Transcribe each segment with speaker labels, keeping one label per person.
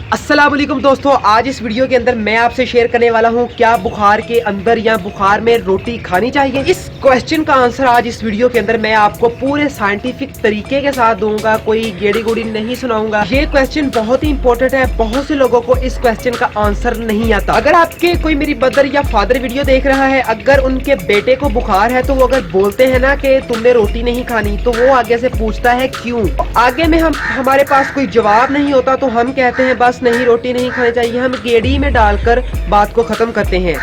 Speaker 1: अस्सलाम वालेकुम दोस्तों, आज इस वीडियो के अंदर मैं आपसे शेयर करने वाला हूं क्या बुखार के अंदर या बुखार में रोटी खानी चाहिए। इस क्वेश्चन का आंसर आज इस वीडियो के अंदर मैं आपको पूरे साइंटिफिक तरीके के साथ दूंगा, कोई गेड़ी गुड़ी नहीं सुनाऊंगा। ये क्वेश्चन बहुत ही इंपॉर्टेंट है, बहुत से लोगों को इस क्वेश्चन का आंसर नहीं आता। अगर आपके कोई मेरी मदर या फादर वीडियो देख रहा है, अगर उनके बेटे को बुखार है तो वो अगर बोलते हैं ना कि तुमने रोटी नहीं खानी, तो वो आगे से पूछता है क्यों। आगे में हमारे पास कोई जवाब नहीं होता तो हम कहते हैं बस नहीं, रोटी नहीं खानी चाहिए। हम गेड़ी में डालकर बात को खत्म करते हैं।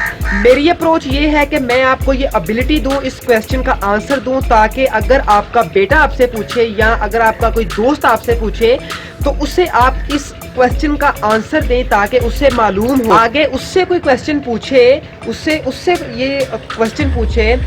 Speaker 1: मेरी अप्रोच ये है कि मैं आपको ये एबिलिटी दूं, इस क्वेश्चन का आंसर दूं, ताकि अगर आपका बेटा आपसे पूछे या अगर आपका कोई दोस्त आपसे पूछे तो उसे आप इस क्वेश्चन का आंसर दें, ताकि उससे मालूम हो। आगे उससे कोई क्वेश्चन पूछे, उससे ये क्वेश्चन पूछे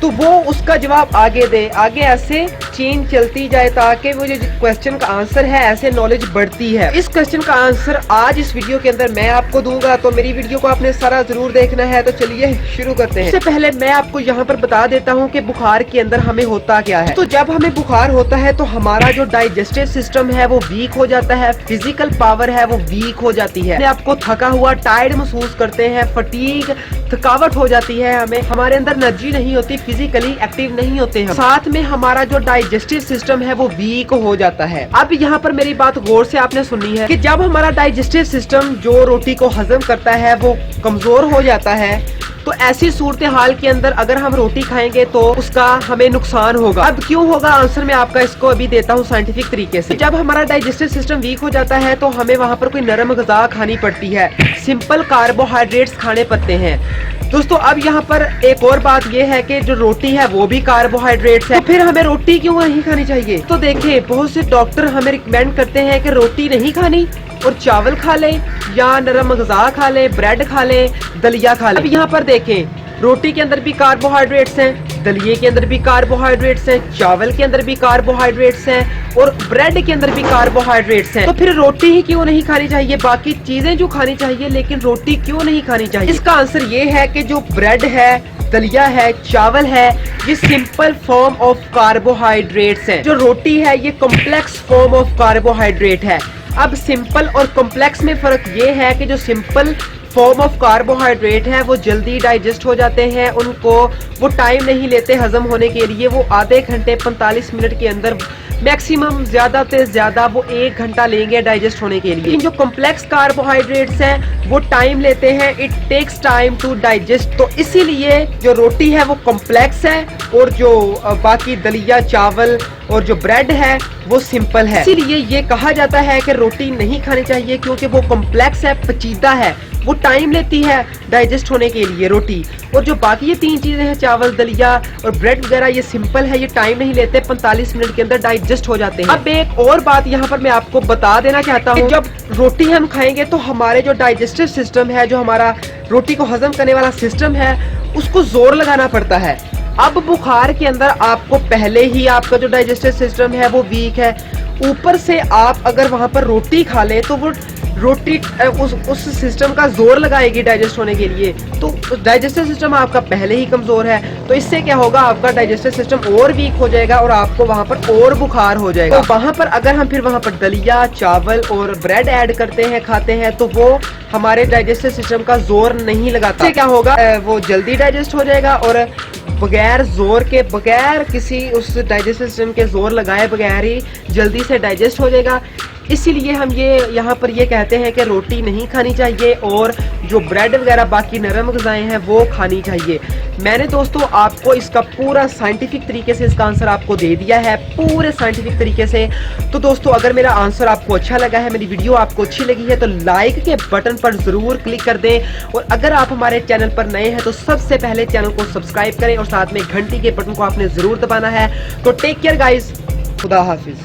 Speaker 1: तो वो उसका जवाब आगे दे, आगे ऐसे चेन चलती जाए ताकि वो जो क्वेश्चन का आंसर है ऐसे नॉलेज बढ़ती है। इस क्वेश्चन का आंसर आज इस वीडियो के अंदर मैं आपको दूंगा, तो मेरी वीडियो को आपने सारा जरूर देखना है। तो चलिए शुरू करते हैं। इससे पहले मैं आपको यहाँ पर बता देता हूँ कि बुखार के अंदर हमें होता क्या है। तो जब हमें बुखार होता है तो हमारा जो डाइजेस्टिव सिस्टम है वो वीक हो जाता है, फिजिकल पावर है वो वीक हो जाती है, आपको थका हुआ टायर्ड महसूस करते हैं, फटीग थकावट हो जाती है, हमारे अंदर एनर्जी नहीं होती, फिजिकली एक्टिव नहीं होते हैं, साथ में हमारा जो डाइजेस्टिव सिस्टम है वो वीक हो जाता है। अब यहाँ पर मेरी बात गौर से आपने सुननी है कि जब हमारा डाइजेस्टिव सिस्टम जो रोटी को हजम करता है वो कमजोर हो जाता है, तो ऐसी सूरत हाल के अंदर अगर हम रोटी खाएंगे तो उसका हमें नुकसान होगा। अब क्यों होगा, आंसर मैं आपका इसको अभी देता हूँ साइंटिफिक तरीके से। जब हमारा डाइजेस्टिव सिस्टम वीक हो जाता है तो हमें वहाँ पर कोई नरम गज़ा खानी पड़ती है, सिंपल कार्बोहाइड्रेट्स खाने पड़ते हैं। दोस्तों अब यहाँ पर एक और बात यह है कि जो रोटी है वो भी कार्बोहाइड्रेट्स है, तो फिर हमें रोटी क्यों नहीं खानी चाहिए। तो देखिए, बहुत से डॉक्टर हमें रिकमेंड करते हैं कि रोटी नहीं खानी और चावल खा ले या नरम गज़ा खा ले, ब्रेड खा ले, दलिया खा ले। अब यहाँ पर देखें, रोटी के अंदर भी कार्बोहाइड्रेट्स हैं, दलिये के अंदर भी कार्बोहाइड्रेट्स हैं, चावल के अंदर भी कार्बोहाइड्रेट्स हैं और ब्रेड के अंदर भी कार्बोहाइड्रेट्स हैं। तो फिर रोटी ही क्यों नहीं खानी चाहिए, बाकी चीजें जो खानी चाहिए लेकिन रोटी क्यों नहीं खानी चाहिए। इसका आंसर ये है कि जो ब्रेड है, दलिया है, चावल है, ये सिंपल फॉर्म ऑफ कार्बोहाइड्रेट्स है। जो रोटी है ये कॉम्प्लेक्स फॉर्म ऑफ कार्बोहाइड्रेट है। अब सिंपल और कॉम्प्लेक्स में फर्क ये है कि जो सिंपल फॉर्म ऑफ कार्बोहाइड्रेट है वो जल्दी डाइजेस्ट हो जाते हैं, उनको वो टाइम नहीं लेते हजम होने के लिए, वो आधे घंटे 45 मिनट के अंदर मैक्सिमम, ज्यादा से ज्यादा वो 1 घंटा लेंगे डाइजेस्ट होने के लिए। जो कॉम्प्लेक्स कार्बोहाइड्रेट्स हैं वो टाइम लेते हैं, it takes time to digest. तो इसीलिए जो रोटी है वो कॉम्प्लेक्स है और जो बाकी दलिया, चावल और जो ब्रेड है वो सिंपल है। इसीलिए ये कहा जाता है कि रोटी नहीं खानी चाहिए, क्योंकि वो कॉम्प्लेक्स है, पेचीदा है, वो टाइम लेती है डाइजेस्ट होने के लिए रोटी। और जो बाकी ये 3 चीजें हैं, चावल, दलिया और ब्रेड वगैरह, ये सिंपल है, ये टाइम नहीं लेते, 45 मिनट के अंदर डाइजेस्ट हो जाते हैं। अब एक और बात यहाँ पर मैं आपको बता देना चाहता हूँ, जब रोटी हम खाएंगे तो हमारे जो डाइजेस्टिव सिस्टम है, जो हमारा रोटी को हजम करने वाला सिस्टम है, उसको जोर लगाना पड़ता है। अब बुखार के अंदर आपको पहले ही आपका जो डाइजेस्टिव सिस्टम है वो वीक है, ऊपर से आप अगर वहां पर रोटी खा ले तो वो रोटी उस सिस्टम का जोर लगाएगी डाइजेस्ट होने के लिए, तो डाइजेस्टिव सिस्टम आपका पहले ही कमजोर है। तो इससे क्या होगा, आपका डाइजेस्टिव सिस्टम और वीक हो जाएगा और आपको वहां पर और बुखार हो जाएगा। तो वहां पर अगर हम फिर वहां पर दलिया, चावल और ब्रेड ऐड करते हैं, खाते हैं, तो वो हमारे डाइजेस्टिव सिस्टम का जोर नहीं लगाता। इससे क्या होगा, वो जल्दी डाइजेस्ट हो जाएगा और बगैर जोर के, बगैर किसी उस डाइजेस्टिव सिस्टम के जोर लगाए बगैर ही जल्दी से डाइजेस्ट हो जाएगा। इसीलिए हम ये यहाँ पर ये कहते हैं कि रोटी नहीं खानी चाहिए और जो ब्रेड वगैरह बाकी नरम ग़िज़ाएं हैं वो खानी चाहिए। मैंने दोस्तों आपको इसका पूरा साइंटिफिक तरीके से इसका आंसर आपको दे दिया है, पूरे साइंटिफिक तरीके से। तो दोस्तों अगर मेरा आंसर आपको अच्छा लगा है, मेरी वीडियो आपको अच्छी लगी है, तो लाइक के बटन पर जरूर क्लिक कर दें। और अगर आप हमारे चैनल पर नए हैं तो सबसे पहले चैनल को सब्सक्राइब करें और साथ में घंटी के बटन को आपने जरूर दबाना है। तो टेक केयर गाइज, खुदा हाफिज।